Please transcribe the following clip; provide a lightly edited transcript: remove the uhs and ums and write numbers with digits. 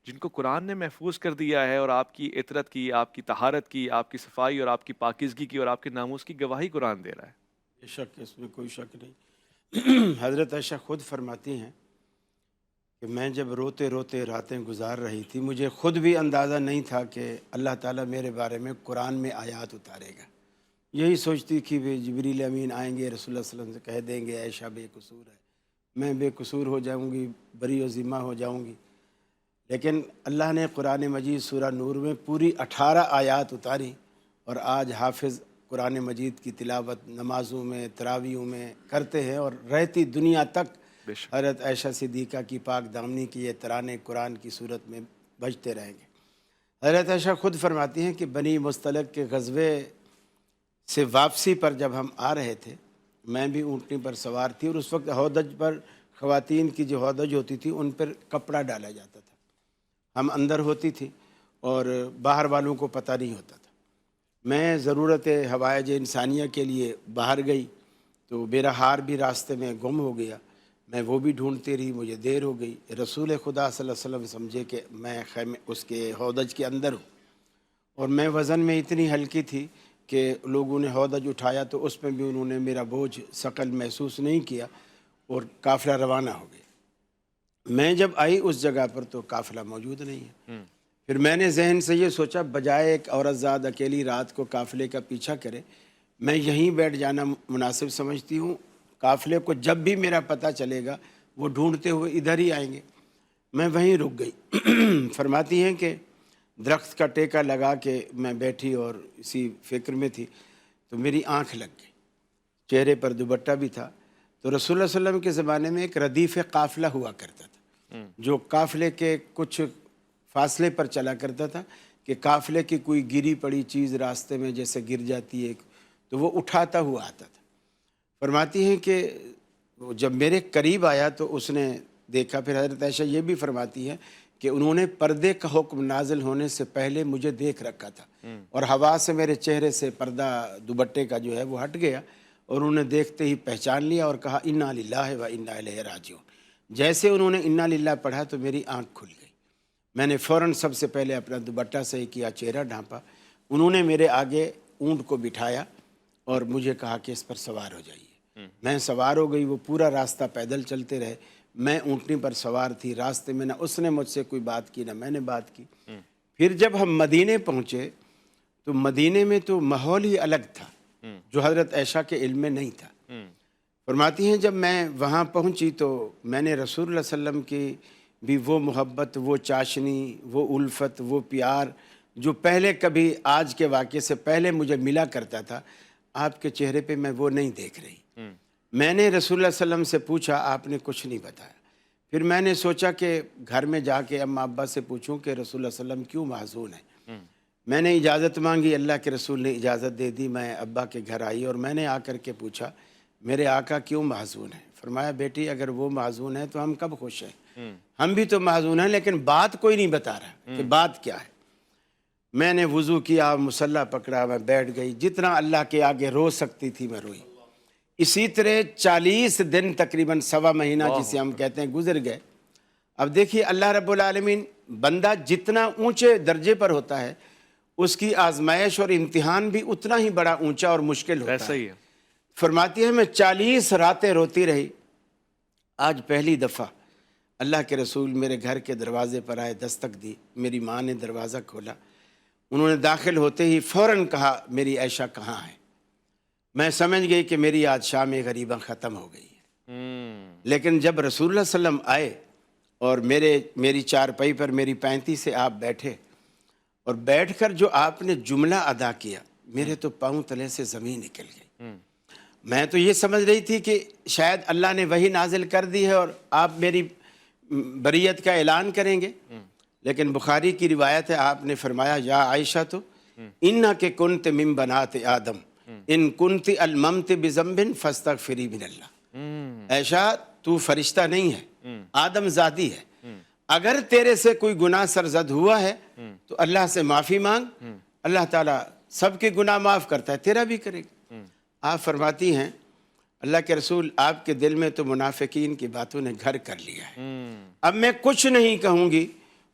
جن کو قرآن نے محفوظ کر دیا ہے، اور آپ کی عطرت کی، آپ کی طہارت کی، آپ کی صفائی اور آپ کی پاکیزگی کی اور آپ کے ناموس کی گواہی قرآن دے رہا ہے۔ بے شک اس میں کوئی شک نہیں۔ حضرت عائشہ خود فرماتی ہیں کہ میں جب روتے روتے راتیں گزار رہی تھی، مجھے خود بھی اندازہ نہیں تھا کہ اللہ تعالیٰ میرے بارے میں قرآن میں آیات اتارے گا۔ یہی سوچتی کہ وہ جبریل امین آئیں گے، رسول اللہ صلی اللہ علیہ وسلم سے کہہ دیں گے عائشہ بے قصور ہے، میں بے قصور ہو جاؤں گی، بری و ذمہ ہو جاؤں گی۔ لیکن اللہ نے قرآن مجید سورہ نور میں پوری 18 آیات اتاری، اور آج حافظ قرآن مجید کی تلاوت نمازوں میں، تراویحوں میں کرتے ہیں، اور رہتی دنیا تک بے شک۔ حضرت عائشہ صدیقہ کی پاک دامنی کی یہ ترانے قرآن کی صورت میں بجتے رہیں گے۔ حضرت عائشہ خود فرماتی ہیں کہ بنی مستلق کے غزوے سے واپسی پر جب ہم آ رہے تھے، میں بھی اونٹنی پر سوار تھی، اور اس وقت ہودج پر خواتین کی جو ہودج ہوتی تھی ان پر کپڑا ڈالا جاتا تھا، ہم اندر ہوتی تھی اور باہر والوں کو پتہ نہیں ہوتا تھا۔ میں ضرورت حوائج انسانیہ کے لیے باہر گئی تو میرا ہار بھی راستے میں گم ہو گیا، میں وہ بھی ڈھونڈتی رہی، مجھے دیر ہو گئی۔ رسول خدا صلی اللہ علیہ وسلم سمجھے کہ میں خیمے اس کے ہودج کے اندر ہوں، اور میں وزن میں اتنی ہلکی تھی کہ لوگوں نے ہودج اٹھایا تو اس میں بھی انہوں نے میرا بوجھ ثقل محسوس نہیں کیا، اور قافلہ روانہ ہو گیا۔ میں جب آئی اس جگہ پر تو قافلہ موجود نہیں ہے۔ پھر میں نے ذہن سے یہ سوچا بجائے ایک عورت زاد اکیلی رات کو قافلے کا پیچھا کرے، میں یہیں بیٹھ جانا مناسب سمجھتی ہوں، قافلے کو جب بھی میرا پتہ چلے گا وہ ڈھونڈتے ہوئے ادھر ہی آئیں گے۔ میں وہیں رک گئی۔ فرماتی ہیں کہ درخت کا ٹیکہ لگا کے میں بیٹھی اور اسی فکر میں تھی تو میری آنکھ لگ گئی، چہرے پر دوپٹہ بھی تھا۔ تو رسول اللہ صلی اللہ علیہ وسلم کے زمانے میں ایک ردیف قافلہ ہوا کرتا تھا، جو قافلے کے کچھ فاصلے پر چلا کرتا تھا، کہ قافلے کی کوئی گری پڑی چیز راستے میں جیسے گر جاتی ہے تو وہ اٹھاتا ہوا آتا تھا۔ فرماتی ہیں کہ جب میرے قریب آیا تو اس نے دیکھا۔ پھر حضرت عائشہ یہ بھی فرماتی ہے کہ انہوں نے پردے کا حکم نازل ہونے سے پہلے مجھے دیکھ رکھا تھا، اور ہوا سے میرے چہرے سے پردہ دوپٹے کا جو ہے وہ ہٹ گیا، اور انہوں نے دیکھتے ہی پہچان لیا اور کہا انا للہ و انا الیہ راجعون۔ جیسے انہوں نے انا للہ پڑھا تو میری آنکھ کھل گئی۔ میں نے فوراً سب سے پہلے اپنا دوپٹہ صحیح کیا، چہرہ ڈھانپا، انہوں نے میرے آگے اونٹ کو بٹھایا اور مجھے کہا کہ اس پر سوار ہو جائیے۔ میں سوار ہو گئی، وہ پورا راستہ پیدل چلتے رہے، میں اونٹنی پر سوار تھی، راستے میں نہ اس نے مجھ سے کوئی بات کی نہ میں نے بات کی۔ پھر جب ہم مدینے پہنچے تو مدینے میں تو ماحول ہی الگ تھا جو حضرت عائشہ کے علم میں نہیں تھا۔ فرماتی ہیں جب میں وہاں پہنچی تو میں نے رسول اللہ صلی اللہ علیہ وسلم کی بھی وہ محبت، وہ چاشنی، وہ الفت، وہ پیار جو پہلے کبھی آج کے واقعے سے پہلے مجھے ملا کرتا تھا، آپ کے چہرے پہ میں وہ نہیں دیکھ رہی۔ میں نے رسول اللہ صلی اللہ علیہ وسلم سے پوچھا، آپ نے کچھ نہیں بتایا۔ پھر میں نے سوچا کہ گھر میں جا کے اماں ابا سے پوچھوں کہ رسول اللہ صلی اللہ علیہ وسلم کیوں محزون ہیں۔ میں نے اجازت مانگی، اللہ کے رسول نے اجازت دے دی، میں ابا کے گھر آئی اور میں نے آ کر کے پوچھا میرے آقا کیوں محزون ہیں؟ فرمایا بیٹی اگر وہ محزون ہیں تو ہم کب خوش ہیں؟ ہم بھی تو محزون ہیں، لیکن بات کوئی نہیں بتا رہا کہ بات کیا ہے۔ میں نے وضو کیا، مصلی پکڑا، میں بیٹھ گئی، جتنا اللہ کے آگے رو سکتی تھی میں روئی۔ اسی طرح 40 دن تقریباً سوا مہینہ جسے ہم کہتے ہیں گزر گئے۔ اب دیکھیے اللہ رب العالمین، بندہ جتنا اونچے درجے پر ہوتا ہے اس کی آزمائش اور امتحان بھی اتنا ہی بڑا اونچا اور مشکل ہوتا ایسا ہے۔ ہی ہے۔ فرماتی ہے میں 40 راتیں روتی رہی، آج پہلی دفعہ اللہ کے رسول میرے گھر کے دروازے پر آئے، دستک دی، میری ماں نے دروازہ کھولا، انہوں نے داخل ہوتے ہی فوراً کہا میری عائشہ کہاں ہے؟ میں سمجھ گئی کہ میری آج شام غریباں ختم ہو گئی ہے۔ لیکن جب رسول اللہ صلی اللہ علیہ وسلم آئے اور میری چارپائی پر میری 35 سے آپ بیٹھے، اور بیٹھ کر جو آپ نے جملہ ادا کیا، میرے تو پاؤں تلے سے زمین نکل گئی۔ میں تو یہ سمجھ رہی تھی کہ شاید اللہ نے وحی نازل کر دی ہے اور آپ میری بریت کا اعلان کریں گے، لیکن بخاری کی روایت ہے، آپ نے فرمایا یا عائشہ تو انک کنت من بنات آدم ان کنت الممت بذنب فاستغفری من اللہ۔ عائشہ تو فرشتہ نہیں ہے، آدم ذاتی ہے، اگر تیرے سے کوئی گناہ سرزد ہوا ہے تو اللہ سے معافی مانگ، اللہ تعالیٰ سب کے گناہ معاف کرتا ہے، تیرا بھی کرے گا۔ آپ فرماتی ہیں اللہ کے رسول آپ کے دل میں تو منافقین کی باتوں نے گھر کر لیا ہے، اب میں کچھ نہیں کہوں گی،